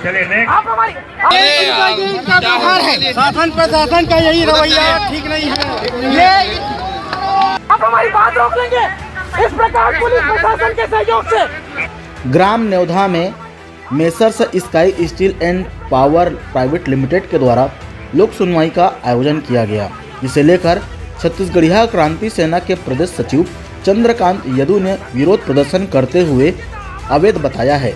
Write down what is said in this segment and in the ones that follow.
आप हमारी शासन प्रशासन का यही रवैया ठीक नहीं है। ये आप हमारी बात रोक लेंगे इस प्रकार पुलिस प्रशासन के सहयोग से। ग्राम न्योधा में messrs sky steel and power private limited के द्वारा लोक सुनवाई का आयोजन किया गया, जिसे लेकर छत्तीसगढ़िया क्रांति सेना के प्रदेश सचिव चंद्रकांत यदू ने विरोध प्रदर्शन करते हुए अवैध बताया है।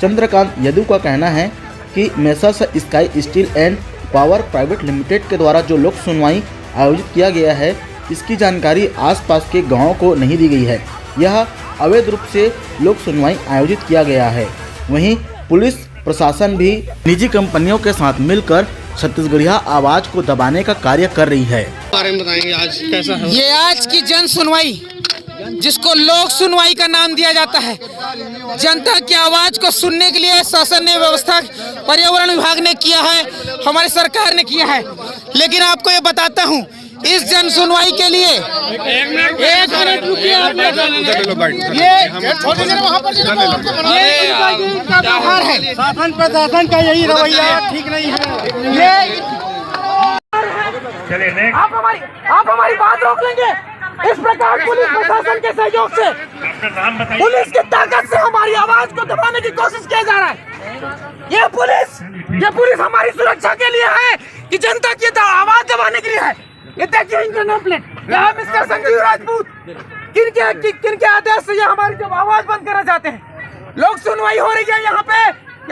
चंद्रकांत यदू का कहना है कि messrs sky steel and power private limited के द्वारा जो लोक सुनवाई आयोजित किया गया है, इसकी जानकारी आसपास के गांवों को नहीं दी गई है। यह अवैध रूप से लोक सुनवाई आयोजित किया गया है। वहीं पुलिस प्रशासन भी निजी कंपनियों के साथ मिलकर छत्तीसगढ़िया आवाज को दबाने का कार्य कर रही है। बारे में बताएंगे आज कैसा है? ये आज की जन सुनवाई, जिसको लोक सुनवाई का नाम दिया जाता है, जनता की आवाज को सुनने के लिए शासन ने व्यवस्था पर्यावरण विभाग ने किया है, हमारी सरकार ने किया है। लेकिन आपको ये बताता हूँ, इस जन सुनवाई के लिए एक मिनट रुकिए आप है। शासन प्रशासन का यही रवैया ठीक नहीं है। ये आप हमारी बात रोक लेंगे इस प्रकार पुलिस प्रशासन के सहयोग से। पुलिस की ताकत से हमारी आवाज को दबाने की कोशिश किया जा रहा है। ये पुलिस हमारी सुरक्षा के लिए है कि जनता की आवाज दबाने के लिए है। ये देखिए इनका नेम प्लेट, यहाँ मिस्टर संजीव राजपूत, किनके आदेश से ये हमारी जब आवाज बंद करना चाहते हैं। लोक सुनवाई हो रही है यहाँ पे,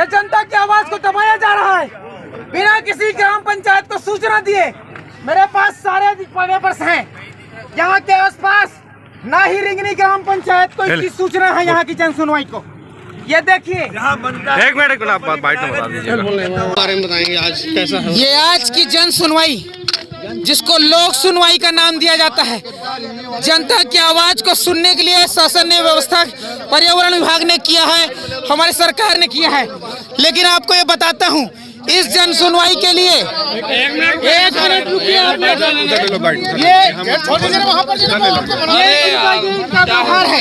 ये जनता की आवाज को दबाया जा रहा है बिना किसी ग्राम पंचायत को सूचना दिए। मेरे पास सारे पेपर्स हैं। यहाँ के आसपास ना ही रिंगनी ग्राम पंचायत को इसकी सूचना है यहाँ की जन सुनवाई को। ये देखिए, एक मिनट आप बाइट में बता दीजिए। बारे में बताएंगे आज कैसा है? ये आज की जन सुनवाई, जिसको लोक सुनवाई का नाम दिया जाता है, जनता की आवाज को सुनने के लिए शासन ने व्यवस्था पर्यावरण विभाग ने किया है, हमारी सरकार ने किया है। लेकिन आपको ये बताता हूँ, इस जन सुनवाई के लिए एक मिनट रुकिए आप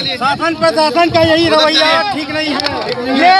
शासन प्रशासन का यही रवैया ठीक नहीं है। ये